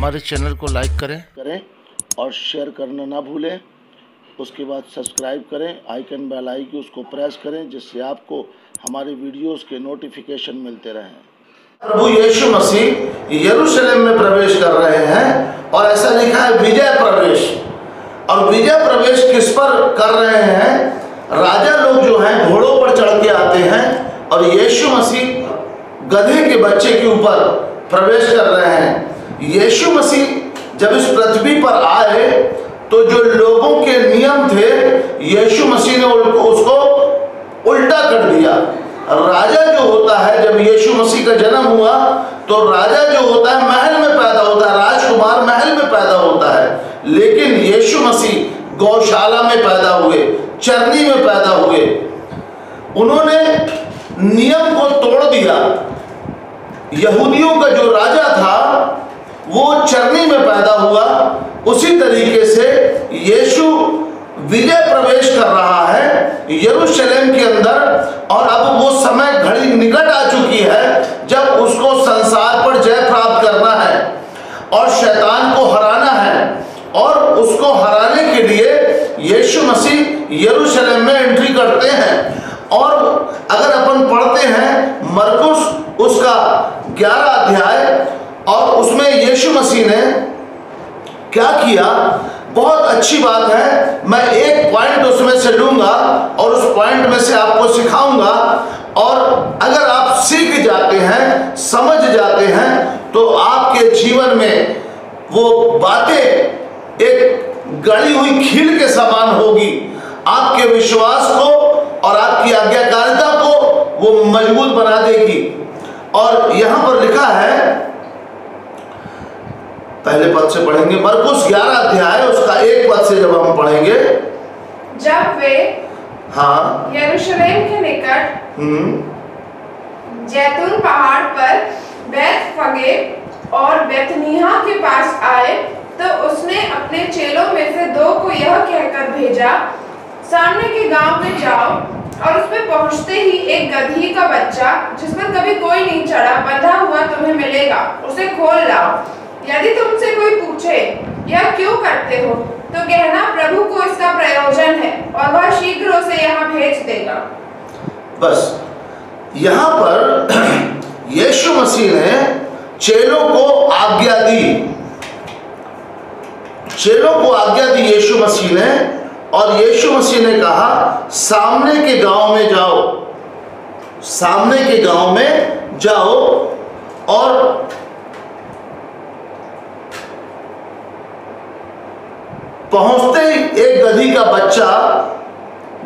हमारे चैनल को लाइक करें और शेयर करना ना भूलें। उसके बाद सब्सक्राइब करें, आइकन बेल आइकन उसको प्रेस करें, जिससे आपको हमारे वीडियोस के नोटिफिकेशन मिलते रहें। प्रभु यीशु मसीह यरूशलेम में प्रवेश कर रहे हैं और ऐसा लिखा है विजय प्रवेश। और विजय प्रवेश किस पर कर रहे हैं? राजा लोग जो हैं घोड़ों पर चढ़ के आते हैं और यीशु मसीह गधे के बच्चे के ऊपर प्रवेश कर रहे हैं। यीशु मसीह जब इस पृथ्वी पर आए तो जो लोगों के नियम थे यीशु मसीह ने उसको उल्टा कर दिया। राजा जो होता है, जब यीशु मसीह का जन्म हुआ तो राजा जो होता है महल में पैदा होता है, राजकुमार महल में पैदा होता है। लेकिन यीशु मसीह गौशाला में पैदा हुए, चरनी में पैदा हुए। उन्होंने नियम को तोड़ दिया। यहूदियों का जो राजा था वो चरनी में पैदा हुआ, उसी तरीके से यीशु विजय प्रवेश कर रहा है यरूशलेम के अंदर। और अब वो समय घड़ी निकट आ चुकी है जब उसको संसार पर जय प्राप्त करना है और शैतान को हराना है। और उसको हराने के लिए यीशु मसीह यरूशलेम में एंट्री करते हैं। और अगर अपन पढ़ते हैं मरकुस उसका 11 अध्याय, और उसमें यीशु मसीह ने क्या किया, बहुत अच्छी बात है। मैं एक पॉइंट उसमें से लूंगा और उस पॉइंट में से आपको सिखाऊंगा। और अगर आप सीख जाते हैं, समझ जाते हैं, तो आपके जीवन में वो बातें एक गड़ी हुई खील के समान होगी। आपके विश्वास को और आपकी आज्ञाकारिता को वो मजबूत बना देगी। और यहां पर लिखा है, पहले पद से पढ़ेंगे, मरकुस 11 अध्याय उसका 1 पद से जब हम पढ़ेंगे। जब वे यरूशलेम के निकट जैतून पहाड़ पर बैतफगे और बैतनिय्याह के पास आए तो उसने अपने चेलों में से 2 को यह कहकर भेजा, सामने के गांव में जाओ और उस पर पहुंचते ही एक गधी का बच्चा जिस पर कभी कोई नहीं चढ़ा बंधा हुआ तुम्हें मिलेगा, उसे खोल लाओ। यदि तुमसे कोई पूछे यह क्यों करते हो तो कहना प्रभु को इसका प्रयोजन है और वह शीघ्र उसे यहाँ भेज देगा। बस यहाँ पर यीशु मसीह ने चेलों को आज्ञा दी। चेलों को आज्ञा दी यीशु मसीह ने, और यीशु मसीह ने कहा सामने के गांव में जाओ, सामने के गांव में जाओ। और पहुंचते ही एक गधी का बच्चा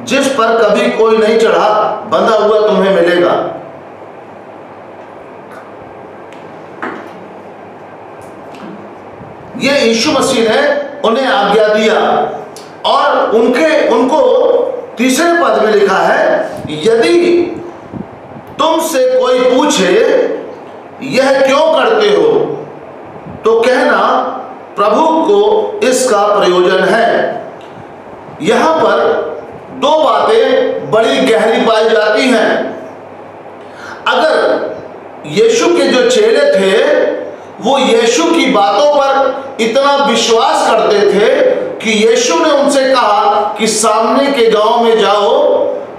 जिस पर कभी कोई नहीं चढ़ा बंधा हुआ तुम्हें मिलेगा। ये यीशु मसीह ने उन्हें आज्ञा दिया। और उनको तीसरे पद में लिखा है, यदि तुमसे कोई पूछे यह क्यों करते हो तो कहना प्रभु को इसका प्रयोजन है। यहां पर 2 बातें बड़ी गहरी पाई जाती हैं। अगर यीशु के जो चेले थे वो यीशु की बातों पर इतना विश्वास करते थे कि यीशु ने उनसे कहा कि सामने के गांव में जाओ,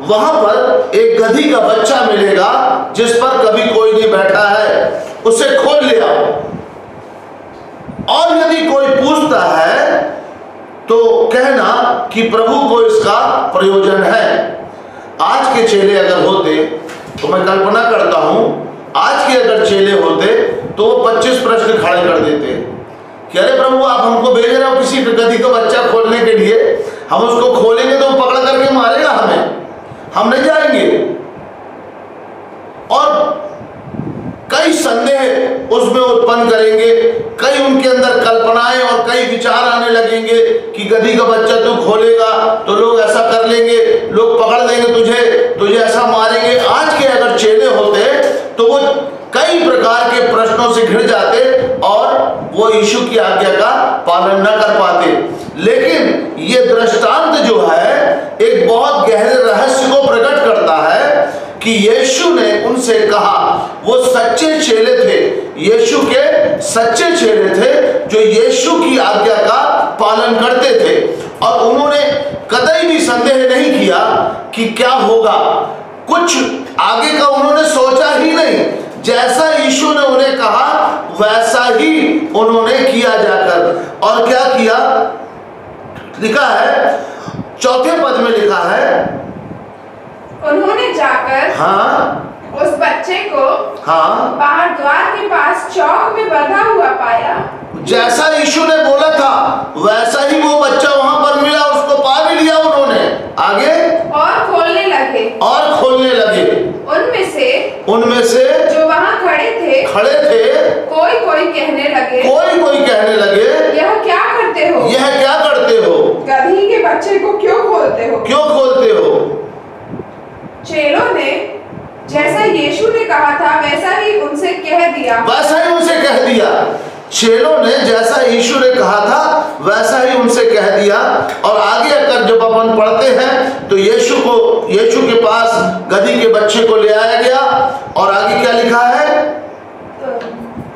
वहां पर एक गधी का बच्चा मिलेगा जिस पर कभी कोई नहीं बैठा है, उसे खोल ले आओ। और यदि कोई पूछता है तो कहना कि प्रभु को इसका प्रयोजन है। आज के चेले अगर होते तो मैं कल्पना करता हूं, आज के अगर चेले होते तो वो 25 प्रश्न खड़े कर देते कि अरे प्रभु आप हमको भेज रहे हो किसी गधी का बच्चा खोलने के लिए, हम उसको खोलेंगे तो वो पकड़ करके मारेगा हमें, हम नहीं जाएंगे। और कई संदेह उसमें उत्पन्न करेंगे, कई उनके अंदर कल्पनाएं और कई विचार आने लगेंगे कि गधी का बच्चा तू खोलेगा तो लोग ऐसा कर लेंगे, लोग पकड़ लेंगे तुझे ऐसा मारेंगे। आज के अगर चेले होते तो वो कई प्रकार के प्रश्नों से घिर जाते और वो यीशु की आज्ञा का पालन न कर पाते। लेकिन ये दृष्टांत जो है एक बहुत गहरे रहस्य को प्रकट करता है कि कि यीशु ने उनसे कहा, वो सच्चे चेले थे, यीशु के सच्चे चेले थे जो यीशु की आज्ञा का पालन करते थे, और उन्होंने कतई भी संदेह नहीं किया कि क्या होगा। कुछ आगे का उन्होंने सोचा ही नहीं, जैसा यीशु ने उन्हें कहा वैसा ही उन्होंने किया जाकर। और क्या किया, लिखा है चौथे पद में लिखा है, उन्होंने जाकर हाँ, उस बच्चे को हाँ, बाहर द्वार के पास चौक में बंधा हुआ पाया। जैसा यीशु ने बोला था वैसा ही वो बच्चा वहां पर मिला, उसको पा भी लिया उन्होंने। आगे और खोलने लगे, और खोलने लगे। उनमें से जो वहां खड़े थे कोई कोई कहने लगे, यह क्या करते हो, गधी के बच्चे को क्यों खोलते हो। चेलों ने जैसा यीशु ने कहा था वैसा ही उनसे कह दिया। चेलों ने जैसा यीशु ने कहा था वैसा ही उनसे कह दिया। और आगे अगर जब अपन पढ़ते हैं तो यीशु के पास गधी के बच्चे को ले आया गया, और आगे क्या लिखा है,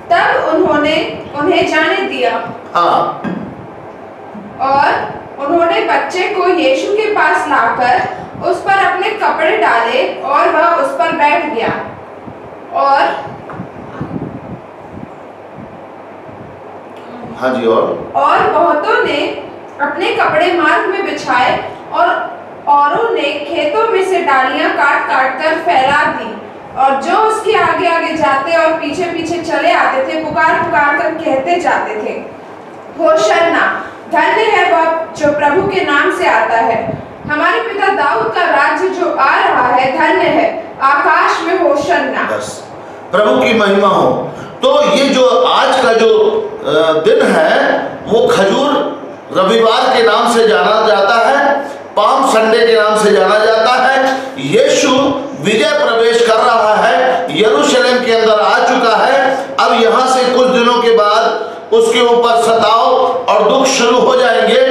तब उन्होंने उन्हें जाने दिया। हाँ, और उन्होंने बच्चे को यीशु के पास लाकर उस पर अपने कपड़े डाले और वह उस पर बैठ गया। और हाँ जी, और बहुतों ने अपने कपड़े मार्ग में बिछाए और औरों ने खेतों में से डालियां काट काट कर फैला दी। और जो उसके आगे आगे जाते और पीछे पीछे चले आते थे, पुकार पुकार कर कहते जाते थे, होशन्ना, धन्य है वह जो प्रभु के नाम से आता है, हमारे पिता दाऊद का राज्य जो आ रहा है, धन्य है, आकाश में होशन्ना। बस प्रभु की महिमा हो। तो ये जो आज का जो दिन है वो खजूर रविवार के नाम से जाना जाता है, पाम संडे के नाम से जाना जाता है। यीशु विजय प्रवेश कर रहा है, यरूशलेम के अंदर आ चुका है। अब यहाँ से कुछ दिनों के बाद उसके ऊपर सताव और दुख शुरू हो जाएंगे,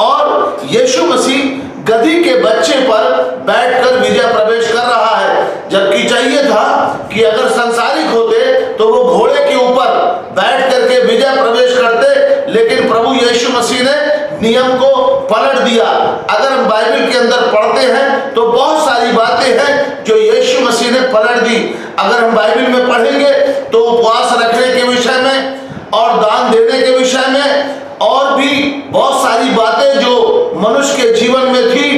और यीशु मसीह गधी के बच्चे पर बैठकर विजय प्रवेश कर रहा है। जबकि चाहिए था कि अगर संसारिक होते तो वो घोड़े के ऊपर बैठ करके विजय प्रवेश करते, लेकिन प्रभु यीशु मसीह ने नियम को पलट दिया। अगर हम बाइबल के अंदर पढ़ते हैं तो बहुत सारी बातें हैं जो यीशु मसीह ने पलट दी। अगर हम बाइबल में पढ़ेंगे तो उपवास रखने के विषय में और दान देने के विषय में और भी बहुत सारी बातें जो मनुष्य के जीवन में थी,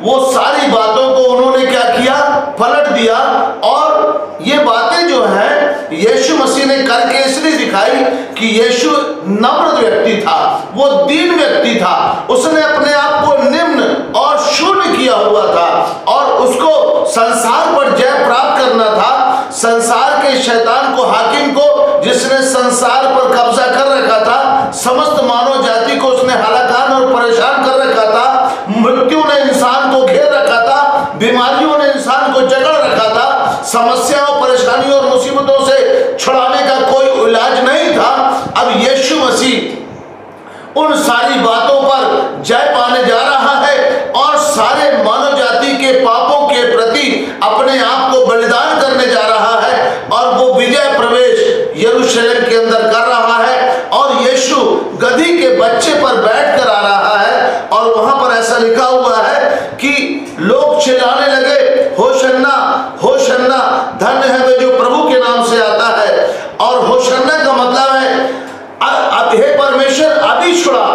वो सारी बातों को उन्होंने क्या किया, पलट दिया। और ये बातें जो हैं यीशु मसीह ने करके इसलिए दिखाई कि यीशु नम्र व्यक्ति था, वो दीन व्यक्ति था, उसने अपने आप को निम्न और शून्य किया हुआ था, और उसको संसार पर जय प्राप्त करना था। संसार के शैतान को, हाकिम को, जिसने संसार पर कब्जा कर रखा था, समस्त मानव जाति को उसने हलाकान और परेशान कर रखा था, मृत्यु ने इंसान को घेर रखा था, बीमारियों ने इंसान को जकड़ रखा था, समस्याओं, परेशानियों और मुसीबतों से छुड़ाने का कोई इलाज नहीं था। अब यीशु मसीह उन सारी बातों पर जय पाने जा रहा है और सारे मानव जाति के पापों के प्रति अपने आप को बलिदान करने जा रहा है, और वो विजय प्रवेश यरूशलेम के अंदर कर रहा है। और यीशु गधी के बच्चे पर बैठकर आ रहा है, और वहां पर ऐसा लिखा हुआ है कि लोग चिल्लाने लगे, होशन्ना, होशन्ना, धन्य है वे जो प्रभु के नाम से आता है। और होशन्ना का मतलब है अब हे परमेश्वर अभी छुड़ा,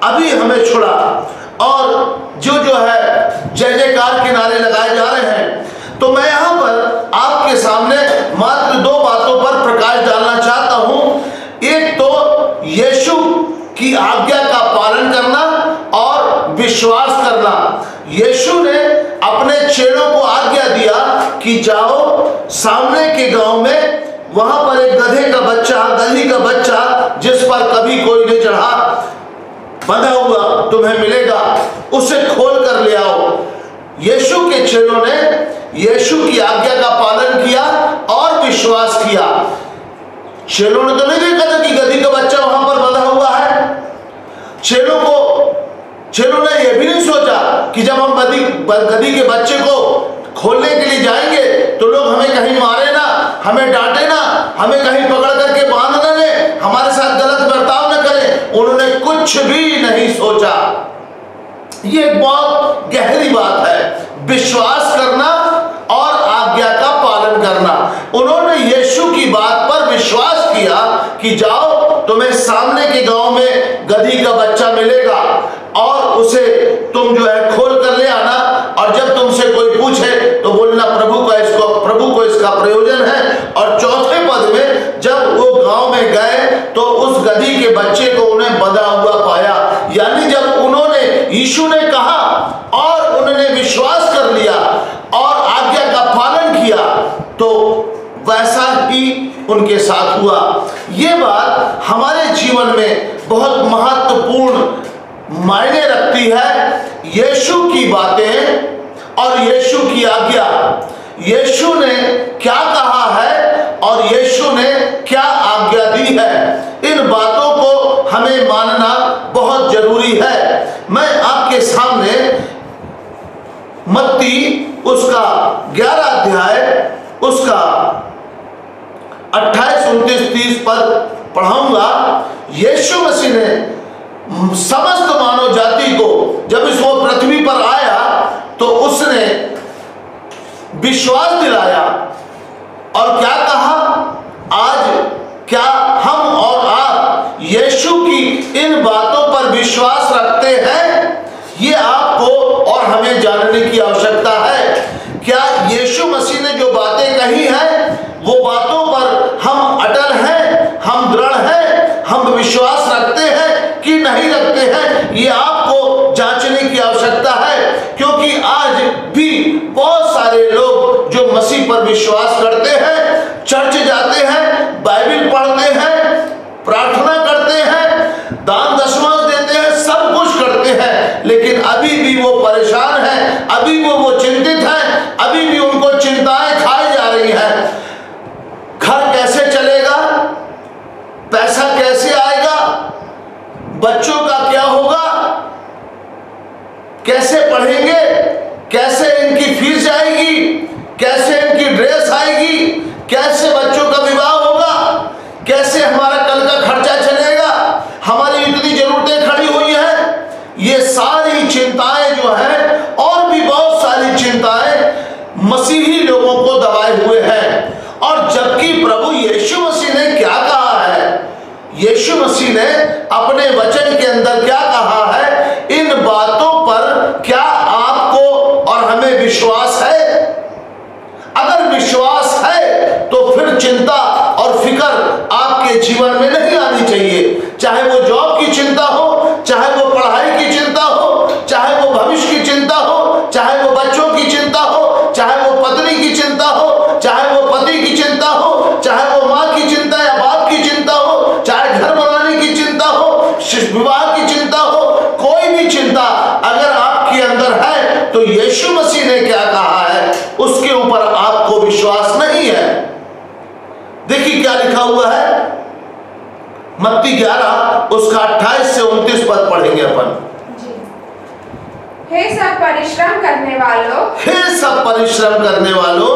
अभी हमें छुड़ा। और जो है जय जयकार के नारे लगाए जा रहे हैं। तो मैं यहाँ पर आपके सामने मात्र दो बातों पर प्रकाश डालना चाहता हूँ। एक तो यीशु की आज्ञा का पालन करना और विश्वास करना। यीशु ने अपने चेलों को आज्ञा दिया कि जाओ सामने के गांव में, वहां पर एक गधी का बच्चा जिस पर कभी कोई नहीं चढ़ा, बंधा हुआ तुम्हें मिलेगा, उसे खोल कर ले आओ। यीशु के चेलों ने यीशु की आज्ञा का पालन किया और विश्वास किया। चेलों ने तो नहीं देखा था कि गधी का बच्चा वहां पर बंधा हुआ है। चेलों ने यह भी नहीं सोचा कि जब हम गधी के बच्चे को खोलने के लिए जाएंगे तो लोग हमें कहीं मारे ना, हमें डांटे ना, हमें कहीं पकड़ करके बांध न ले, हमारे साथ गलत बर्ताव न करें। उन्होंने कुछ भी नहीं सोचा। ये एक बहुत गहरी बात है, विश्वास करना और आज्ञा का पालन करना। उन्होंने यीशु की बात पर विश्वास किया कि जाओ, तुम्हें सामने के गांव में गधी का बच्चा मिलेगा और उसे तुम जो है खोल कर ले आना, और जब तुमसे कोई पूछे तो बोलना प्रभु को इसका प्रयोजन है। और चौथे पद में जब वो गांव में गए तो उस गधी के बच्चे को उन्हें बंधा हुआ पाया। यानी जब उन्होंने, यीशु ने कहा और उन्होंने विश्वास कर लिया और आज्ञा का पालन किया, तो वैसा ही उनके साथ हुआ। ये बात हमारे जीवन में बहुत महत्वपूर्ण मायने रखती है। यीशु की बातें और यीशु की आज्ञा, यीशु ने क्या कहा है और यीशु ने क्या आज्ञा दी है, इन बातों को हमें मानना बहुत जरूरी है। मैं आपके सामने मत्ती उसका 11 अध्याय उसका 28, 29, 30 पद पढ़ाऊंगा। यीशु मसीह ने समस्त मानव जाति को जब इस वो पृथ्वी पर आया तो उसने विश्वास दिलाया और क्या कहा, आज क्या हम और आप यीशु की इन बातों पर विश्वास रखते हैं? ये आपको और हमें जानने की आवश्यकता है। क्या यीशु मसीह ने जो बातें कही हैं वो बातों पर हम अटल हैं, हम दृढ़ हैं, हम विश्वास रखते हैं कि नहीं रखते हैं? ये आपको जांचने की आवश्यकता है, क्योंकि आज भी बहुत सारे लोग जो मसीह पर विश्वास करते हैं, चर्च जाते हैं, बाइबल पढ़ते हैं, प्रार्थना करते हैं, दान दशमांश देते हैं, सब कुछ करते हैं, लेकिन अभी भी वो परेशान हैं, अभी वो चिंतित हैं, अभी भी उनको चिंताएं खाई जा रही हैं। घर कैसे चलेगा, पैसा कैसे आएगा, बच्चों का क्या होगा, कैसे पढ़ेंगे, कैसे इनकी फीस आएगी, कैसे इनकी ड्रेस आएगी, कैसे बच्चों का विवाह होगा, कैसे हमारा कल का खर्चा चलेगा, हमारी इतनी जरूरतें खड़ी हुई हैं। ये सारी चिंताएं जो है और भी बहुत सारी चिंताएं मसीही लोगों को दबाए हुए हैं। और जबकि प्रभु यीशु मसीह ने क्या कहा है, यीशु मसीह ने अपने वचन के अंदर क्या कहा है, इन बातों पर क्या आपको और हमें विश्वास है? अगर विश्वास है तो फिर चिंता और फिक्र आपके जीवन में नहीं आनी चाहिए। चाहे वो जॉब की चिंता हो, चाहे वो पढ़ाई की चिंता हो, चाहे वो भविष्य की चिंता हो, चाहे वो बच्चों की चिंता हो, चाहे वो पत्नी की चिंता हो, चाहे वो पति की चिंता हो, चाहे वो माँ की चिंता या बाप की चिंता हो, चाहे घर बनाने की चिंता हो, विवाह की चिंता हो, कोई भी चिंता अगर आपके अंदर है तो यीशु मसीह ने क्या कहा है उसके ऊपर आपको विश्वास नहीं है। देखिए क्या लिखा हुआ है, मत्ती 11 उसका 28 से 29 पद पढ़ेंगे अपन। हे सब परिश्रम करने वालों, हे सब परिश्रम करने वालों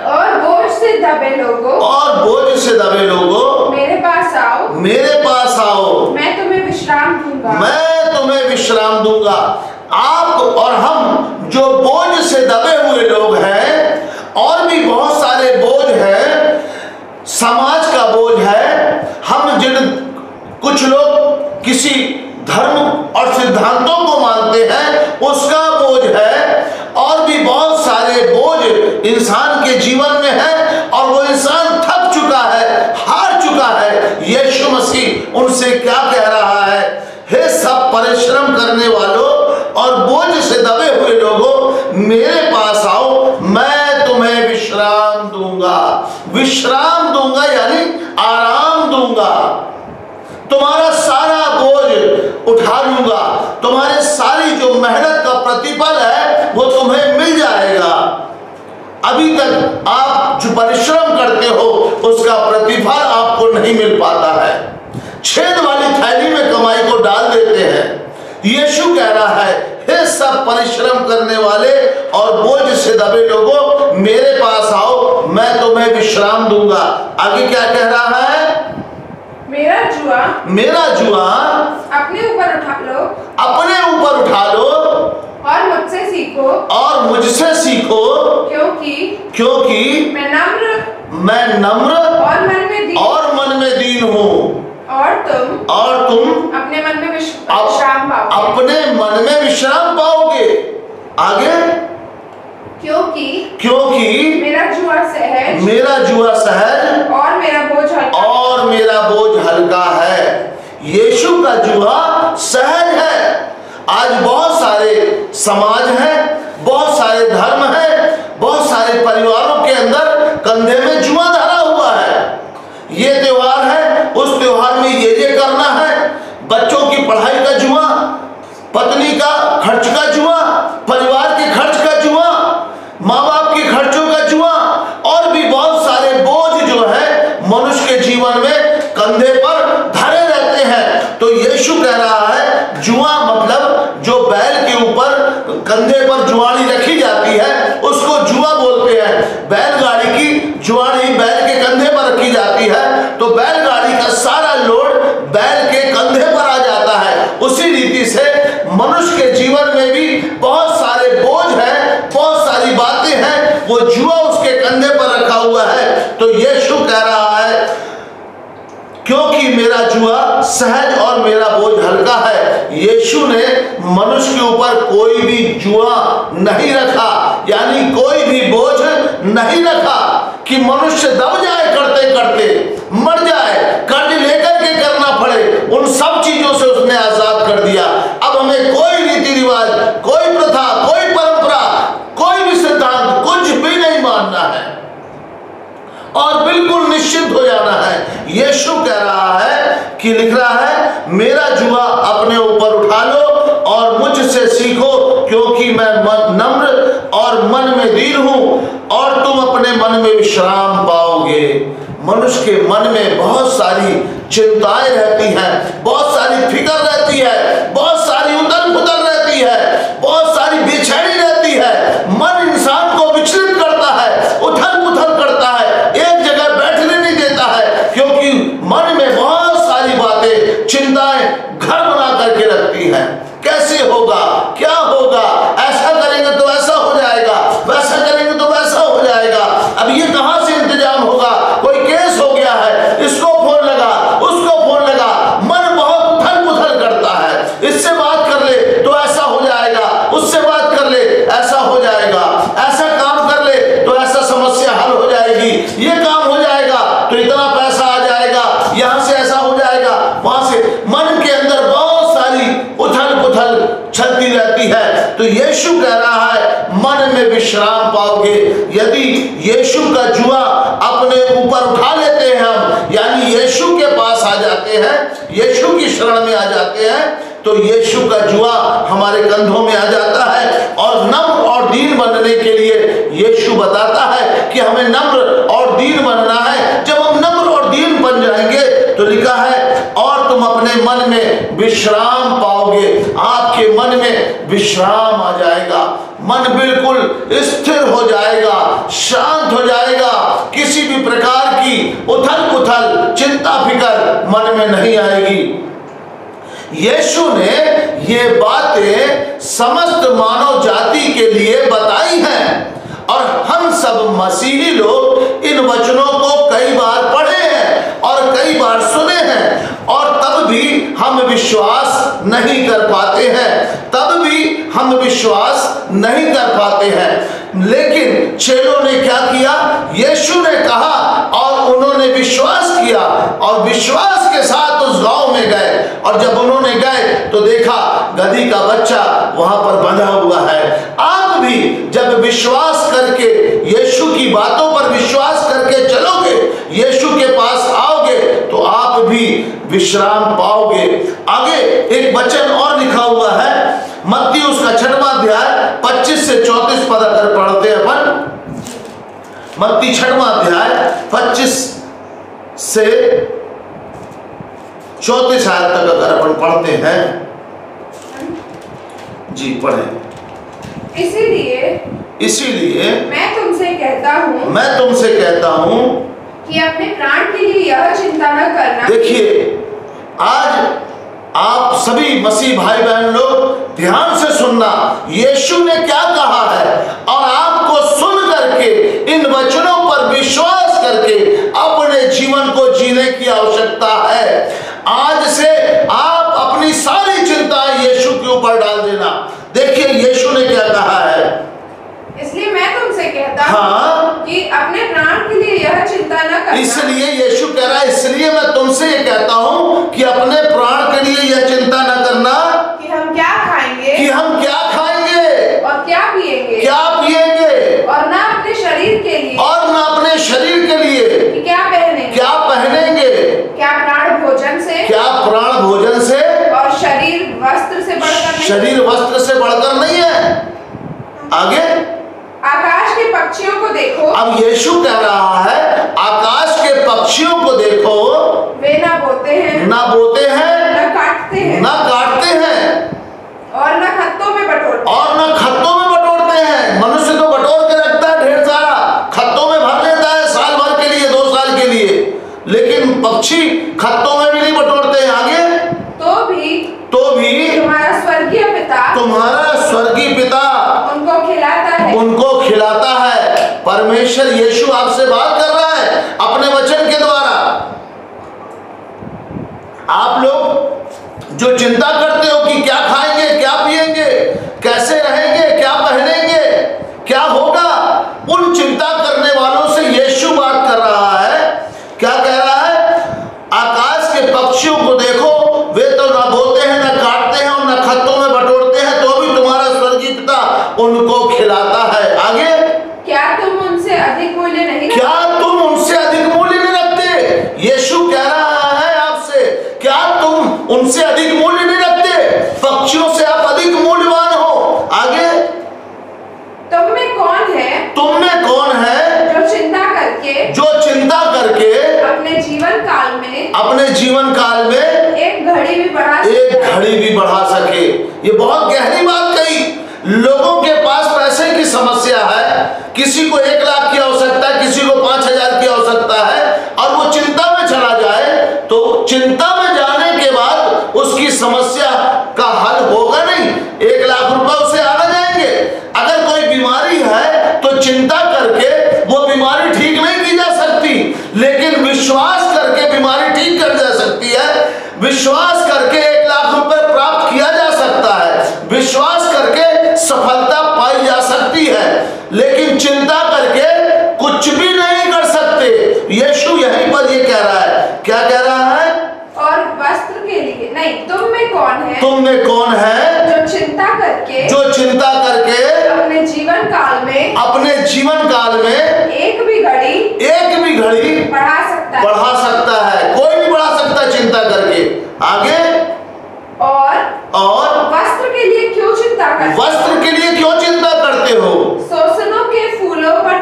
और बोझ से दबे लोगों, और बोझ से दबे लोगों, मेरे पास आओ, मेरे पास आओ, मैं तुम्हें विश्राम दूंगा, मैं तुम्हें विश्राम दूंगा। आप और हम जो बोझ से दबे हुए लोग हैं, और भी बहुत सारे बोझ हैं, समाज का बोझ है, हम जिन कुछ लोग किसी धर्म और सिद्धांतों को मानते हैं उसका बोझ है, और भी बहुत सारे बोझ इंसान के जीवन में है और वो इंसान थक चुका है, हार चुका है। यीशु मसीह उनसे क्या कह रहा है, हे सब परिश्रम करने वालों और बोझ से दबे हुए लोगों, मेरे पास आओ, मैं तुम्हें विश्राम दूंगा। विश्राम दूंगा यानी आराम दूंगा, तुम्हारा सारा बोझ उठा लूंगा, तुम्हारे सारी जो मेहनत का प्रतिफल है वो तुम्हें मिल जाएगा। अभी तक आप जो परिश्रम करते हो उसका प्रतिफल आपको नहीं मिल पाता है, छेद वाली थैली में कमाई को डाल देते हैं। यीशु कह रहा है, हे सब परिश्रम करने वाले और बोझ से दबे लोगों, मेरे पास आओ, विश्राम दूंगा। आगे क्या कह रहा है? मेरा जुआ अपने ऊपर उठा लो और मुझसे सीखो, क्योंकि मैं नम्र और मन में दीन हूँ, और तुम अपने मन में विश्राम पाओगे। आगे, क्योंकि मेरा जुआ सहज और मेरा बोझ हल्का है। यीशु का जुआ सहज है। आज बहुत सारे समाज हैं, बहुत सारे धर्म हैं, बहुत सारे परिवारों के अंदर कंधे में जुआ धरा हुआ है। ये त्योहार है, उस त्योहार में ये करना है, बच्चों की पढ़ाई का जुआ, पत्नी का खर्च का जुआ, परिवार के खर्च का जुआ, माँ बाप के खर्चों का जुआ, और भी बहुत सारे बोझ जो है मनुष्य के जीवन में कंधे पर धरे रहते हैं। तो यीशु कह रहा है जुआ मतलब जो बैल के ऊपर कंधे पर जुआड़ी रखी जाती है उसको जुआ बोलते हैं। बैलगाड़ी की जुआड़ी बैल के कंधे पर रखी जाती है तो बैलगाड़ी का सारा लोड बैल के कंधे पर आ जाता है। उसी रीति से मनुष्य के जीवन में भी बहुत सारे बोझ हैं, बहुत सारी बातें हैं, वो जुआ उसके कंधे पर रखा हुआ है। तो यीशु कह रहा है क्योंकि मेरा जुआ सहज और मेरा बोझ हल्का है। यीशु ने मनुष्य के ऊपर कोई भी जुआ नहीं रखा, यानी कोई भी बोझ नहीं रखा कि मनुष्य दब जाए करते करते, मर जाए, कर्ज लेकर के करना पड़े। उन सब चीजों से उसने आजाद कर दिया। अब हमें कोई रीति रिवाज, कोई प्रथा, कोई परंपरा, कोई भी सिद्धांत, कुछ भी नहीं मानना है और बिल्कुल निश्चित हो जाना है। यीशु कह रहा है कि लिख रहा है मेरा जुआ अपने ऊपर उठा लो और मुझसे सीखो, क्योंकि मैं नम्र और मन में दीन हूँ, और तुम अपने मन में विश्राम पाओगे। मनुष्य के मन में बहुत सारी चिंताएं रहती हैं, बहुत सारी फिक्र रहती है, बहुत सारी उथल पुथल रहती है, बहुत सारी बेचैनी रहती है। मन इंसान को विचलित करता है, उथल पुथल करता है, एक जगह बैठने नहीं देता है, क्योंकि मन में बहुत सारी बातें, चिंताएं घर बना करके रखती हैं। कैसे होगा, क्या होगा, ऐसा करेंगे तो ऐसा हो जाएगा, वैसा करेंगे तो वैसा हो जाएगा। अब ये कहां से इंतजाम होगा? कोई केस हो गया है, इसको फोन लगा, उसको फोन लगा, मन बहुत उथल पुथल करता है। इससे बात कर ले तो ऐसा हो जाएगा, उससे बात कर ले ऐसा हो जाएगा, ऐसा काम कर ले तो ऐसा समस्या हल हो जाएगी, ये काम हो जाएगा तो इतना पैसा आ जाएगा, यहां से ऐसा हो जाएगा, वहां से। मन के अंदर बहुत सारी उथल पुथल चलती रहती है। तो यीशु कह रहा है मन में विश्राम पाओगे। यदि यीशु का जुआ अपने ऊपर उठा लेते हैं हम, यानी यीशु के पास आ जाते हैं, यीशु की शरण में आ जाते हैं, तो यीशु का जुआ हमारे कंधों में आ जाता है। और नम्र और दीन बनने के लिए यीशु बताता है कि हमें नम्र और दीन बनना है। जब हम नम्र और दीन बन जाएंगे तो लिखा है और तुम अपने मन में विश्राम पाओगे। आपके मन में विश्राम आ जाएगा, मन बिल्कुल स्थिर हो जाएगा, शांत हो जाएगा, किसी भी प्रकार की उथल पुथल चिंता फिकर मन में नहीं आएगी। यीशु ने ये बातें समस्त मानव जाति के लिए बताई हैं और हम सब मसीही लोग इन वचनों को कई बार पढ़े हैं और कई बार सुने हैं, और तब भी हम विश्वास नहीं कर पाते हैं, तब भी हम विश्वास नहीं कर पाते हैं। लेकिन चेलों ने क्या किया? यीशु ने कहा और उन्होंने विश्वास किया और विश्वास के साथ उस गांव में गए, और जब उन्होंने गए तो देखा गधी का बच्चा वहां पर बंधा हुआ है। आप भी जब विश्वास करके, यीशु की बातों पर विश्वास करके चलोगे, यीशु के पास आओगे, तो आप भी विश्राम पाओगे। आगे एक वचन और लिखा हुआ है, मत्ती उसका 6वां अध्याय 25 से 34 पद अगर पढ़ते हैं अपन, मत्ती 6वां अध्याय 25 से 34 आयत तक अगर अपन पढ़ते हैं, जी पढ़े। इसीलिए मैं तुमसे कहता हूँ, मैं तुमसे कहता हूँ कि अपने प्राण के लिए यह चिंता न करना। देखिए, आज आप सभी मसीह भाई बहन लोग ध्यान से सुनना, यीशु ने क्या कहा है, और आपको सुन करके इन वचनों पर विश्वास करके अपने जीवन को जीने की आवश्यकता है। आज से आप अपनी सारी चिंता यीशु के ऊपर डाल देना। देखिए यीशु ने क्या कहा है, इसलिए मैं तुमसे कहता हूँ कि अपने प्राण के लिए यह चिंता न करना। इसलिए यीशु कह रहा है, इसलिए मैं तुमसे ये कहता हूँ कि अपने प्राण के लिए यह चिंता न करना कि हम क्या खाएंगे, कि हम क्या खाएंगे और क्या पिएंगे, क्या पिएंगे, और न अपने शरीर के लिए, और न अपने शरीर के लिए कि क्या पहनेंगे, क्या पहनेंगे। क्या प्राण भोजन से, क्या प्राण भोजन से और शरीर वस्त्र से बढ़कर नहीं? शरीर वस्त्र से बढ़कर नहीं है। आगे, आकाश के पक्षियों को देखो। अब यीशु कह रहा है, आकाश के पक्षियों को देखो, वे ना बोते हैं, ना बोते हैं, न काटते हैं, ना काटते हैं, और न खत्तों में बटोरते, और न खत्तों में बटोरते हैं। मनुष्य तो बटोर के रखता है ढेर सारा, खत्तों में भर लेता है साल भर के लिए, 2 साल के लिए, लेकिन पक्षी खत्तों में भी नहीं बटोरते हैं। आगे, तो भी तुम्हारा स्वर्गीय पिता उनको खिलाता है। परमेश्वर यीशु आपसे बात कर रहा है अपने वचन के द्वारा। आप लोग जो चिंता करते हो कि क्या खाएंगे, क्या पिएंगे, कैसे रहेंगे, क्या पहनेंगे, क्या होगा, उन चिंता करने वालों से यीशु बात कर रहा है। क्या कह रहा है, आकाश के पक्षियों को देखो, वे तो ना बोते हैं, ना काटते हैं, और ना खत्तों में बटोरते हैं, तो भी तुम्हारा स्वर्गीय पिता उनको खिलाता है। आगे, क्या तुम उनसे अधिक मूल्य नहीं रखते? क्या तुम उनसे अधिक मूल्य नहीं रखते? यीशु कह रहा है आपसे, क्या तुम उनसे अधिक मूल्य नहीं रखते? पक्षियों से आप अधिक मूल्यवान हो। आगे, तुम में कौन है जो चिंता करके अपने जीवन काल में एक घड़ी भी बढ़ा सके। ये बहुत गहरी बात कही। लोगों के पास पैसे की समस्या है, किसी को 1 लाख की आवश्यकता है, किसी को 5,000 की आवश्यकता है, और वो चिंता में चला जाए, तो चिंता में जाने के बाद उसकी समस्या का हल होगा नहीं। 1 लाख रुपए उसे आना जाएंगे। अगर कोई बीमारी है तो चिंता करके वो बीमारी ठीक नहीं की जा सकती, लेकिन विश्वास करके बीमारी ठीक कर जा सकती है। विश्वास करके 1 लाख रुपए प्राप्त किया जा सकता है, विश्वास करके सफलता पाई जा सकती है, लेकिन चिंता करके कुछ भी नहीं कर सकते। यीशु यहीं पर ये कह रहा है। क्या कह रहा है? और वस्त्र के लिए नहीं, तुम में कौन है जो चिंता करके अपने जीवन काल में एक भी घड़ी बढ़ा सकता है। कोई नहीं बढ़ा सकता चिंता करके। आगे, और वस्त्र के लिए क्यों चिंता करते हो? सोसनों के फूलों पर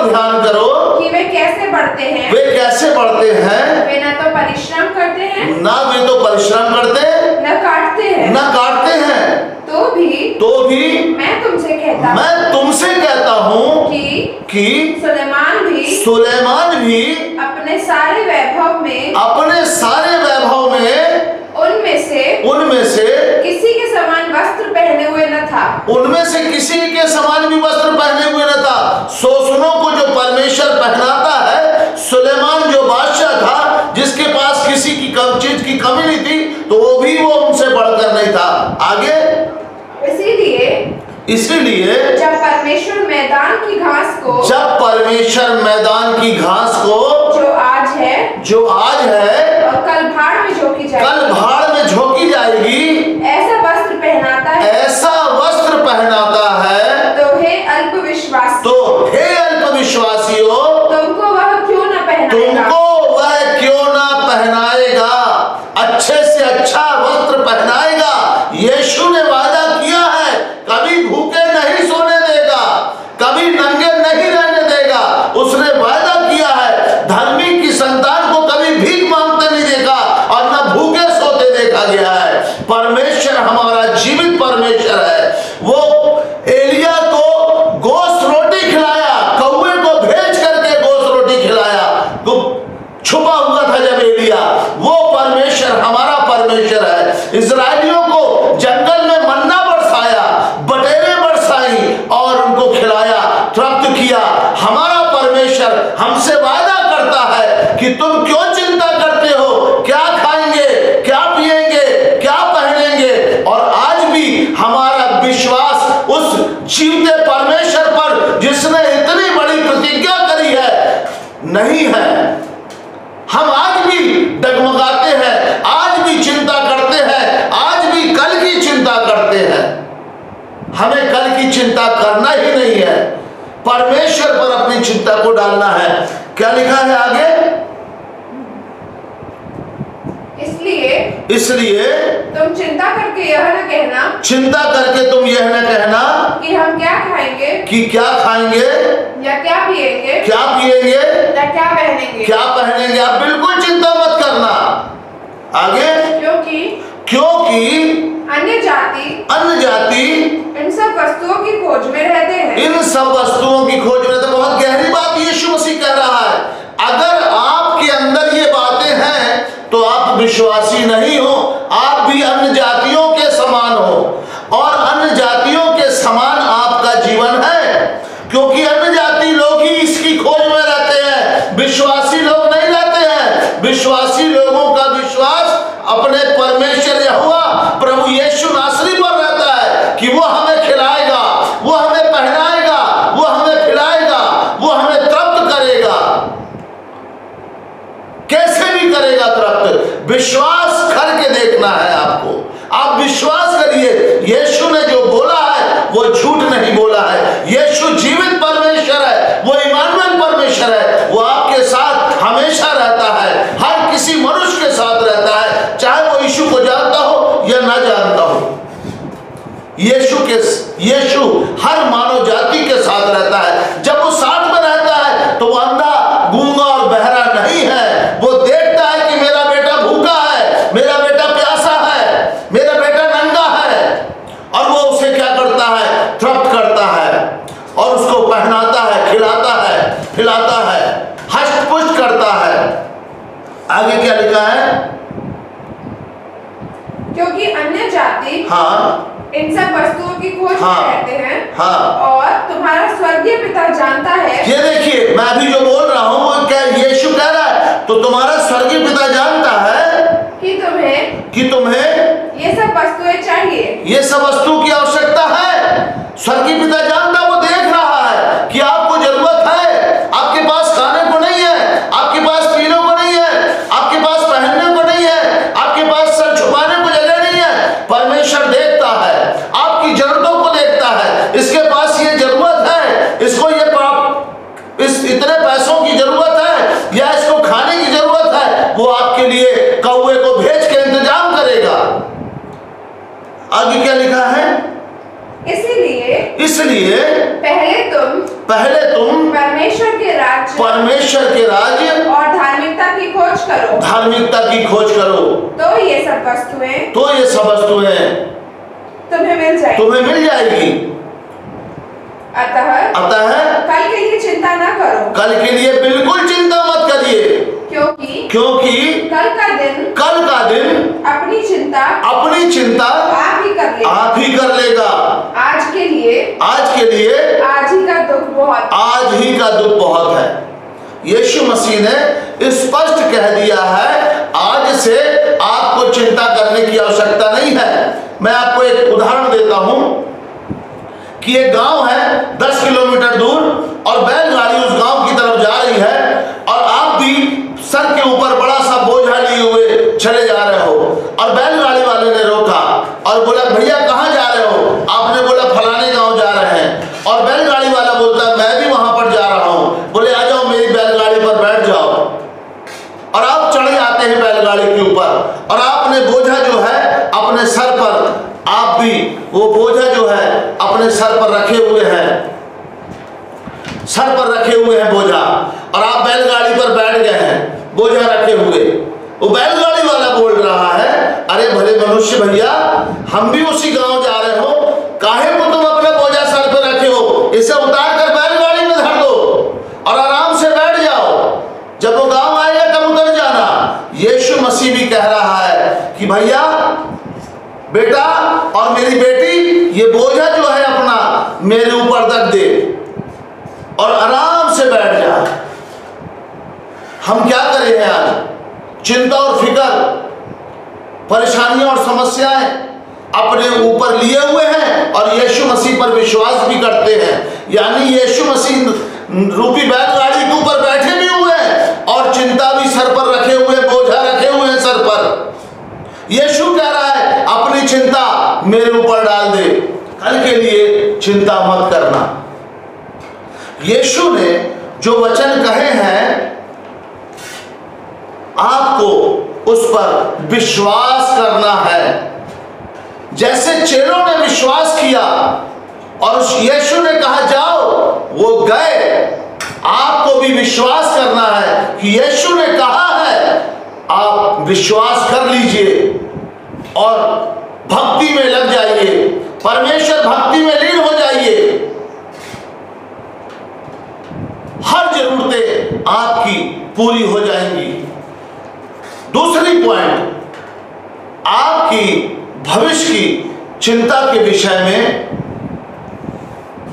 ध्यान करो कि वे कैसे बढ़ते हैं। वे न तो परिश्रम करते हैं, न काटते हैं। तो भी मैं तुमसे कहता हूँ कि सुलेमान भी अपने सारे वैभव में उनमें से किसी के समान वस्त्र पहने हुए न था। उनमें से किसी के समान भी वस्त्र पहने हुए न था। सोसनों को जो परमेश्वर पहनाता है, सुलेमान जो बादशाह था, जिसके पास किसी की चीज की कमी नहीं थी, तो वो उनसे बढ़कर नहीं था। आगे, इसीलिए जब परमेश्वर मैदान की घास को जो आज है और कल भाड़ में झोंकी जाएगी, ऐसा वस्त्र पहनाता है, तो हे अल्पविश्वासियों, तुमको वह क्यों न पहनाएगा, अच्छे से अच्छा वस्त्र पहनाएगा। यीशु ने वादा किया है, कभी भूखे नहीं सोने देगा, कभी नंगे नहीं रहने देगा। उसने वादा किया है, धर्मी की संतान को कभी भीख मांगते नहीं देखा और न भूखे सोते देखा गया है। परमेश्वर हमारा जीवित परमेश्वर है। वो हमारा विश्वास उस जीवते परमेश्वर पर जिसने इतनी बड़ी प्रतिज्ञा करी है नहीं है। हम आज भी डगमगाते हैं, आज भी चिंता करते हैं, आज भी कल की चिंता करते हैं। हमें कल की चिंता करना ही नहीं है, परमेश्वर पर अपनी चिंता को डालना है। क्या लिखा है आगे? इसलिए तुम चिंता करके यह न कहना, चिंता करके तुम यह न कहना कि हम क्या खाएंगे, कि क्या खाएंगे, या क्या पिएंगे, या क्या पहनेंगे। आप बिल्कुल चिंता मत करना। आगे, क्योंकि अन्य जाति इन सब वस्तुओं की खोज में रहते हैं। इन सब वस्तुओं की खोज में रहते हैं। बहुत गहरी बात यीशु मसीह कह रहा है। अगर आपके अंदर ये बातें हैं तो आप विश्वासी नहीं हो, आप भी अन्य जातियों के समान हो, और अन्य जातियों के समान आपका जीवन है, क्योंकि अन्य जाति लोग ही इसकी खोज में रहते हैं, विश्वासी लोग नहीं रहते हैं। विश्वासी लोगों का विश्वास अपने परमेश्वर यहोवा प्रभु यीशु नासरी पर रहता है कि वो हमें खिलाएगा, वो हमें पहनाएगा, वो हमें खिलाएगा, वो हमें तृप्त करेगा। कैसे भी करेगा तृप्त, विश्वास करके देखना है आपको। आप विश्वास करिए, यीशु ने जो बोला है वो झूठ नहीं बोला है। यीशु जीवित परमेश्वर है, वो इमानुएल परमेश्वर है, वो आपके साथ हमेशा रहता है, हर किसी मनुष्य के साथ रहता है, चाहे वो यीशु को जानता हो या ना जानता हो। यीशु हर मानव जाति के साथ रहता है। जब वो साथ में रहता है तो वो अंधा, गूंगा और बहरा नहीं है। वो देखता है कि मेरा बेटा भूखा है, मेरा बेटा प्यासा है, मेरा बेटा नंगा है, और वो उसे क्या करता है? तृप्त करता है, और उसको पहनाता है, खिलाता है, पिलाता है, हष्ट पुष्ट करता है। आगे क्या लिखा है? क्योंकि अन्य जाति इन सब वस्तुओं की खोज में रहते हैं, और तुम्हारा स्वर्गीय पिता जानता है। ये देखिए, मैं अभी जो बोल रहा हूँ वो क्या यीशु कह रहा है, तो तुम्हारा स्वर्गीय पिता जानता है कि तुम्हें ये सब वस्तुएं चाहिए, ये सब वस्तु की आवश्यकता है। स्वर्गीय पिता जानता, वो देख रहा है कि आपको जरूरत है, आपके पास खाने को नहीं है, आपके पास पीने को नहीं है, आपके पास पहनने को नहीं है, आपके पास सर छुपाने को जगह नहीं है। परमेश्वर देखता है, आपकी जरूरतों को देखता है। इसके पास ये जरूरत है, इसको ये इतने पैसों की जरूरत है, या इसको खाने की जरूरत है, वो आपके लिए कौवे को भेज के इंतजाम करेगा। आगे क्या लिखा है? इसलिए पहले तुम परमेश्वर के राज्य और धार्मिकता की खोज करो, तो ये सब वस्तुएं तुम्हें मिल जाएगी। अतः कल के लिए चिंता न करो, कल के लिए बिल्कुल चिंता मत करिए, क्योंकि कल का दिन अपनी चिंता आप ही कर लेगा। आज के लिए आज ही का दुख बहुत है। यीशु मसीह ने स्पष्ट कह दिया है, आज से आपको चिंता करने की आवश्यकता नहीं है। मैं आपको एक उदाहरण देता हूं कि एक गांव है 10 किलोमीटर दूर, और बैलगाड़ी उस गांव की तरफ जा रही है, और आप भी सर के ऊपर बड़ा सा बोझा लिए हुए चले जा रहे हो, और बैलगाड़ी वाले ने रोका और बोला, भैया कहाँ जा रहे हो? आपने बोला फलाने गांव जा रहे हैं, और बैलगाड़ी वाला बोलता है मैं भी वहां पर जा रहा हूं। बोले आ जाओ मेरी बैलगाड़ी पर बैठ जाओ, और आप चढ़ जाते हैं बैलगाड़ी के ऊपर, और आपने बोझा जो है अपने सर पर, आप भी वो बोझा जो है अपने सर पर रखे हुए हैं, बोझा, और आप बैलगाड़ी पर बैठ गए हैं बोझा रखे हुए। वो बैलगाड़ी वाला बोल रहा है, अरे भले मनुष्य भैया, हम भी उसी गांव जा रहे हो, काहे को तुम अपना बोझा सर पर रखे हो? इसे उतार कर बैलगाड़ी में धर दो और आराम से बैठ जाओ, जब वो गांव आएगा तब उतर जाना। यीशु मसीह भी कह रहा है कि भैया, बेटा और मेरी बेटी, ये बोझा जो है अपना मेरे ऊपर रख दे और आराम से बैठ जा। हम क्या कर रहे हैं आज? चिंता और फिक्र, परेशानियां और समस्याएं अपने ऊपर लिए हुए हैं और यीशु मसीह पर विश्वास भी करते हैं। यानी यीशु मसीह रूपी बैलगाड़ी के ऊपर बैठे भी हुए हैं और चिंता भी सर पर रखे हुए, बोझा रखे हुए हैं सर पर। यीशु कह रहा है अपनी चिंता मेरे ऊपर डाल दे, कल के लिए चिंता मत करना। यीशु ने जो वचन कहे हैं आपको उस पर विश्वास करना है। जैसे चेलों ने विश्वास किया और उस यीशु ने कहा जाओ, वो गए। आपको भी विश्वास करना है कि यीशु ने कहा है, आप विश्वास कर लीजिए और भक्ति में लग जाइए, परमेश्वर भक्ति में लीन हो जाइए। हर जरूरतें आपकी पूरी हो जाएंगी। दूसरी पॉइंट, आपकी भविष्य की चिंता के विषय में,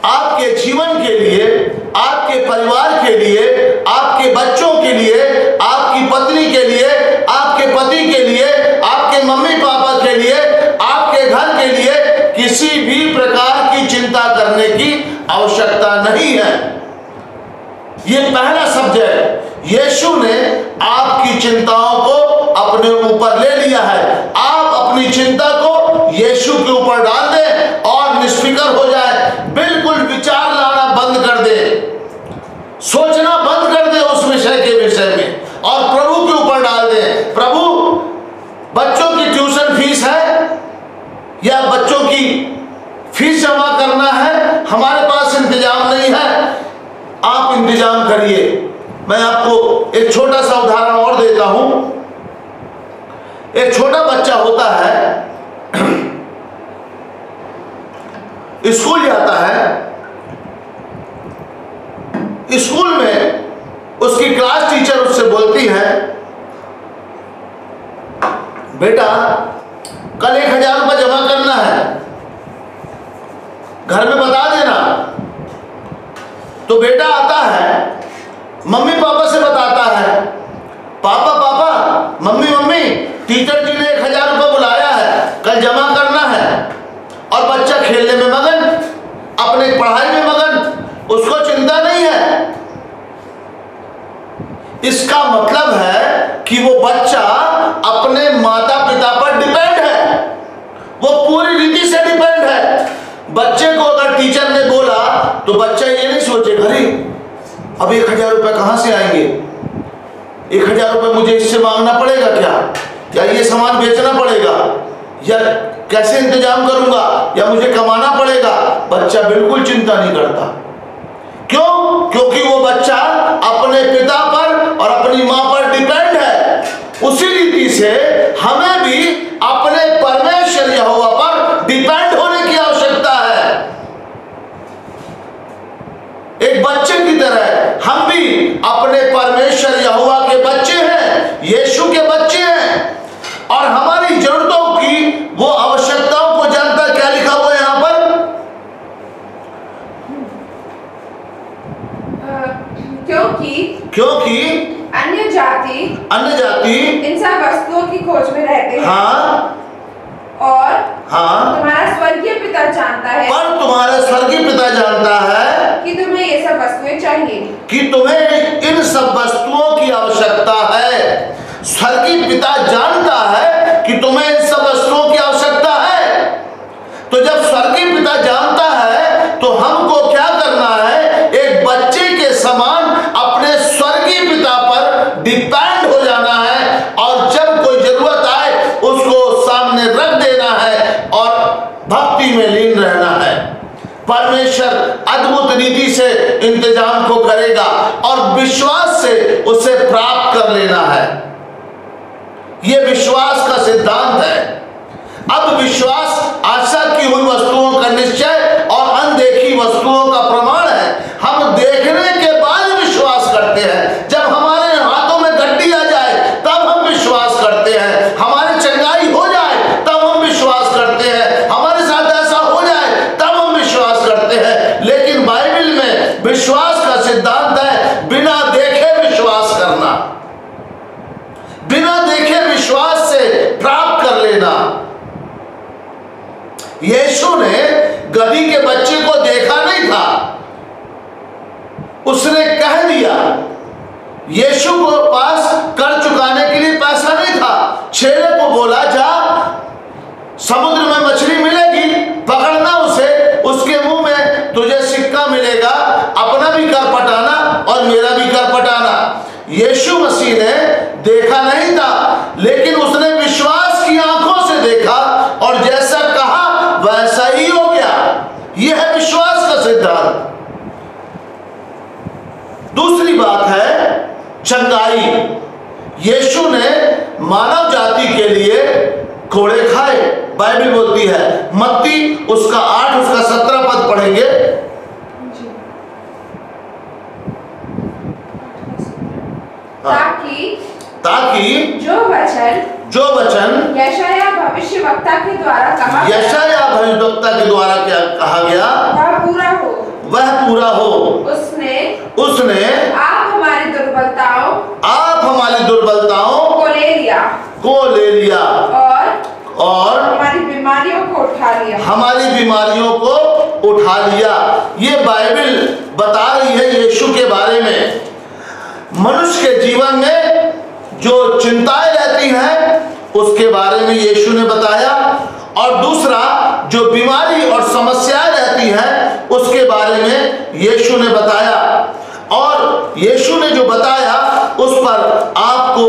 आपके जीवन के लिए, आपके परिवार के लिए, आपके बच्चों के लिए, आपकी पत्नी के लिए, आपके पति के लिए, आपके मम्मी पापा के लिए, आपके घर के लिए किसी भी प्रकार की चिंता करने की आवश्यकता नहीं है। ये पहला सब्जेक्ट, यीशु ने आपकी चिंताओं को अपने ऊपर ले लिया है। आप अपनी चिंता को यीशु के ऊपर डाल दें और निष्फिक्र हो जाए। बिल्कुल विचार लाना बंद कर दे, सोचना बंद कर दे उस विषय के विषय में और प्रभु के ऊपर डाल दे। प्रभु, बच्चों की ट्यूशन फीस है या बच्चों की फीस जमा करना है, हमारे पास इंतजाम नहीं है, आप इंतजाम करिए। मैं आपको एक छोटा सा उदाहरण और देता हूं। एक छोटा बच्चा होता है, स्कूल जाता है। स्कूल में उसकी क्लास टीचर उससे बोलती है, बेटा कल 1000 रुपये जमा करना है, घर में बता देना। तो बेटा आता है, मम्मी पापा से बताता है, पापा पापा, मम्मी मम्मी, टीचर जी ने 1000 रुपये बुलाया है, कल जमा करना है। और बच्चा खेलने में मगन, अपने पढ़ाई में मगन, उसको चिंता नहीं है। इसका मतलब है कि वो बच्चा अपने माता पिता पर डिपेंड है, वो पूरी रीति से डिपेंड है। बच्चे को अगर टीचर ने बोला तो बच्चा ये नहीं सोचेगा, अरे अब 1000 रुपये कहाँ से आएंगे, 1000 रुपये मुझे इससे मांगना पड़ेगा क्या ये सामान बेचना पड़ेगा, या कैसे इंतजाम करूंगा, या मुझे कमाना पड़ेगा। बच्चा बिल्कुल चिंता नहीं करता। क्यों? क्योंकि वो बच्चा अपने पिता पर और अपनी मां पर डिपेंड है। उसी रीति से हमें भी अपने परमेश्वर यहोवा पर डिपेंड होने की आवश्यकता है। एक बच्चे की तरह हम भी अपने परमेश्वर यहोवा के बच्चे हैं, यीशु के बच्चे हैं, और हमारी जरूरतों की वो आवश्यकताओं को जानता। क्या लिखा हुआ है यहां पर? क्योंकि अन्य जाति इन सब वस्तुओं की खोज में रहते हैं। हाँ, और हाँ, तुम्हारा स्वर्गीय पिता जानता है, पर तुम्हारा स्वर्गीय पिता जानता है कि तुम्हें ये सब वस्तुएं चाहिए, कि तुम्हें इन सब वस्तुओं की आवश्यकता है। स्वर्गीय पिता जानता है कि तुम्हें इन सब वस्तुओं की आवश्यकता है। तो जब स्वर्गीय पिता जानता है तो हमको क्या करना है? एक बच्चे के समान अपने स्वर्गीय पिता पर डिपेंड हो जाना है और जब कोई जरूरत आए उसको सामने रख देना है और भक्ति में लीन रहना है। परमेश्वर अद्भुत रीति से इंतजाम को करेगा और विश्वास से उसे प्राप्त कर लेना है। यह विश्वास का सिद्धांत है। अब विश्वास आशा की हुई वस्तुओं का निश्चय और अनदेखी वस्तुओं का प्रमाण है। हम देखने के बाद विश्वास करते हैं। जब हमारे हाथों में गड्डी आ जाए तब हम विश्वास करते हैं। हमारी चंगाई हो जाए तब हम विश्वास करते हैं। हमारे साथ ऐसा हो जाए तब हम विश्वास करते हैं। लेकिन बाइबल में विश्वास का सिद्धांत है बिना देखे विश्वास करना, बिना देखे विश्वास से प्राप्त कर लेना। गधी के बच्चे को देखा नहीं था, उसने कह दिया। यीशु को पास कर चुकाने के लिए पैसा नहीं था। चेले को बोला, जा समुद्र में मछली मिलेगी, पकड़ना उसे, उसके मुंह में तुझे सिक्का मिलेगा, अपना भी कर पटाना और मेरा भी कर पटाना। यीशु मसीह ने देखा नहीं था, लेकिन उसने विश्वास की आंखों से देखा और जैसा कहा वैसा ही हो गया। यह है विश्वास का सिद्धांत। दूसरी बात है चंगाई। यीशु ने मानव जाति के लिए कोड़े खाए, बाइबल बोलती है। मत्ती उसका 8 उसका 17 पद पढ़ेंगे। ताकि जो वचन यशायाह भविष्यवक्ता के द्वारा कहा क्या कहा गया, वह पूरा हो। उसने आप हमारी दुर्बलताओं को ले लिया और हमारी बीमारियों को उठा लिया। ये बाइबल बता रही है यीशु के बारे में। मनुष्य के जीवन में जो चिंताएं रहती हैं उसके बारे में यीशु ने बताया, और दूसरा जो बीमारी और समस्याएं रहती हैं उसके बारे में यीशु ने बताया। और यीशु ने जो बताया उस पर आपको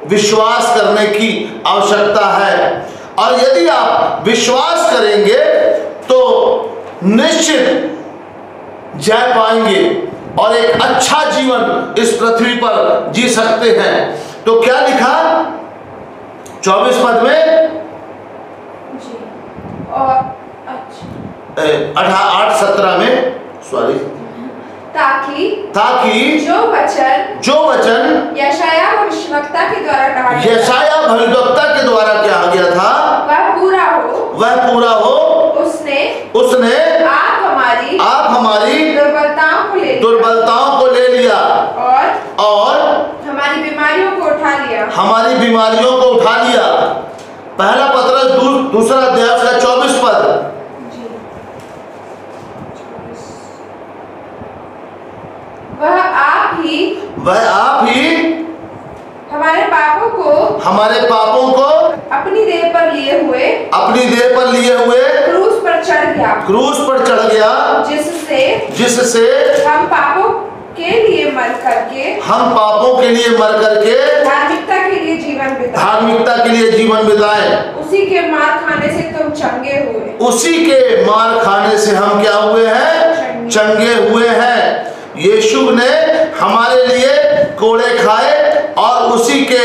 विश्वास करने की आवश्यकता है, और यदि आप विश्वास करेंगे तो निश्चित जय पाएंगे और एक अच्छा जीवन इस पृथ्वी पर जी सकते हैं। तो क्या लिखा 24 पद में, और 8:17 में, सॉरी, ताकि जो वचन यशायाह भविष्यवक्ता के द्वारा कहा गया था वह पूरा हो। उसने आप हमारी दुर्बलताओं को ले लिया और हमारी बीमारियों को उठा लिया। पहला पत्रस दूसरा अध्याय का 24 पद। वह आप ही हमारे पापों को अपनी देह पर लिए हुए क्रूस पर चढ़ गया, जिससे हम पापों के लिए मर करके धार्मिकता के लिए जीवन बिताएं। उसी के मार खाने से हम क्या हुए हैं? चंगे हुए हैं। यीशु ने हमारे लिए कोड़े खाए और उसी के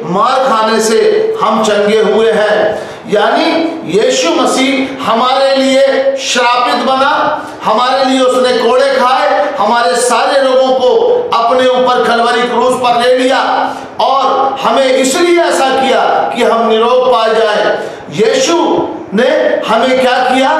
मार खाने से हम चंगे हुए हैं। यानी यीशु मसीह हमारे लिए श्रापित बना, हमारे लिए उसने कोड़े खाए, हमारे सारे रोगों को अपने ऊपर कलवरी क्रूस पर ले लिया और हमें इसलिए ऐसा किया कि हम निरोग पाए जाएं। यीशु ने हमें क्या किया?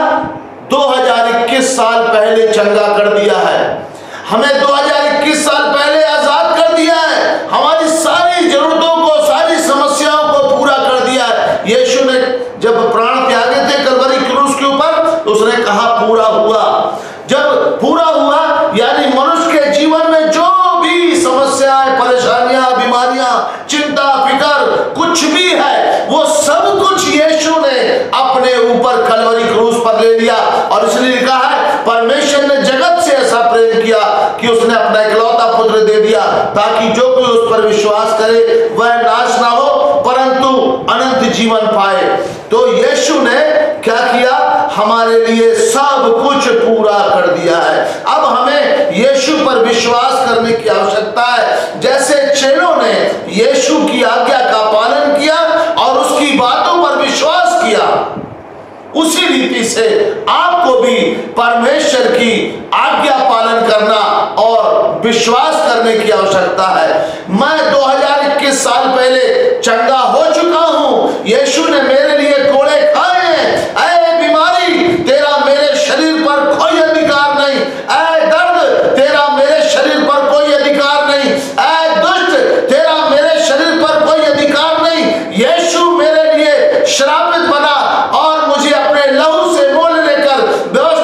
2021 साल पहले चंगा कर दिया है, हमें 2021 साल पहले आजाद कर दिया है, हमारी सारी जरूरतों को, सारी समस्याओं को पूरा कर दिया है। यीशु ने जब प्राण त्यागे थे कलवरी क्रूस के ऊपर, उसने कहा पूरा हुआ। जब पूरा हुआ यानी मनुष्य के जीवन में जो भी समस्याएं, परेशानियां, बीमारियां, चिंता, फिकर कुछ भी है, वो सब कुछ यीशु ने अपने ऊपर कलवरी क्रूस पर ले लिया। और इसलिए लिखा है परमेश्वर ने जगत से ऐसा प्रेम किया कि उसने अपना इकलौता पुत्र दे दिया, ताकि जो कोई उस पर विश्वास करे वह नाश ना हो परंतु अनंत जीवन पाए। तो यीशु ने क्या किया? हमारे लिए सब कुछ पूरा कर दिया है। अब हमें यीशु पर विश्वास करने की आवश्यकता है। जैसे चेलों ने यीशु की आज्ञा का पालन किया और उसकी बातों पर विश्वास किया, उसी रीति से आपको भी परमेश्वर की आज्ञा पालन करना और विश्वास करने की आवश्यकता है। मैं 2021 साल पहले चंगा हो चुका हूं, यीशु ने मेरे लिए कोड़े खाए हैं। ऐ बीमारी, तेरा मेरे शरीर पर कोई अधिकार नहीं। ऐ दर्द, तेरा मेरे शरीर पर कोई अधिकार नहीं। ऐ दुष्ट, तेरा मेरे शरीर पर कोई अधिकार नहीं। यीशु मेरे लिए श्रापित बना और मुझे अपने लहू से मोल लेकर व्यवस्था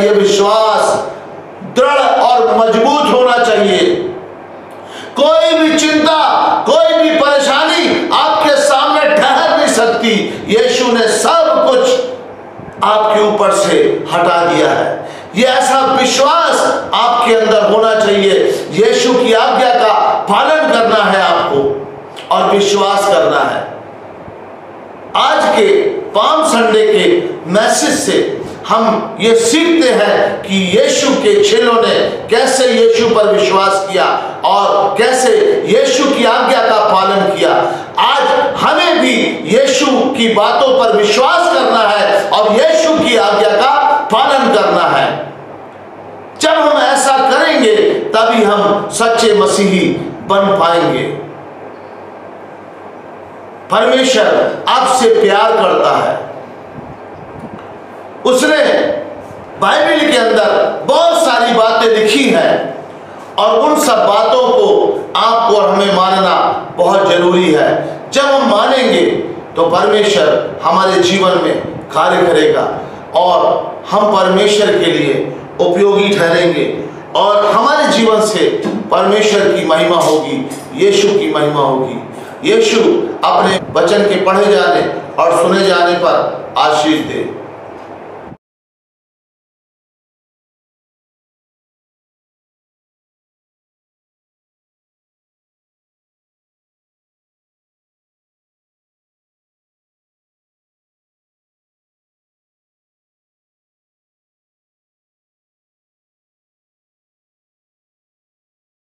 ये विश्वास दृढ़ और मजबूत होना चाहिए। कोई भी चिंता, कोई भी परेशानी आपके सामने ठहर नहीं सकती। यीशु ने सब कुछ आपके ऊपर से हटा दिया है। ये ऐसा विश्वास आपके अंदर होना चाहिए। यीशु की आज्ञा का पालन करना है आपको और विश्वास करना है। आज के पाम संडे के मैसेज से हम ये सीखते हैं कि यीशु के चेलों ने कैसे यीशु पर विश्वास किया और कैसे यीशु की आज्ञा का पालन किया। आज हमें भी यीशु की बातों पर विश्वास करना है और यीशु की आज्ञा का पालन करना है। जब हम ऐसा करेंगे तभी हम सच्चे मसीही बन पाएंगे। परमेश्वर आपसे प्यार करता है। उसने बाइबल के अंदर बहुत सारी बातें लिखी हैं और उन सब बातों को आपको और हमें मानना बहुत जरूरी है। जब हम मानेंगे तो परमेश्वर हमारे जीवन में कार्य करेगा और हम परमेश्वर के लिए उपयोगी ठहरेंगे और हमारे जीवन से परमेश्वर की महिमा होगी, यीशु की महिमा होगी। यीशु अपने वचन के पढ़े जाने और सुने जाने पर आशीष दे।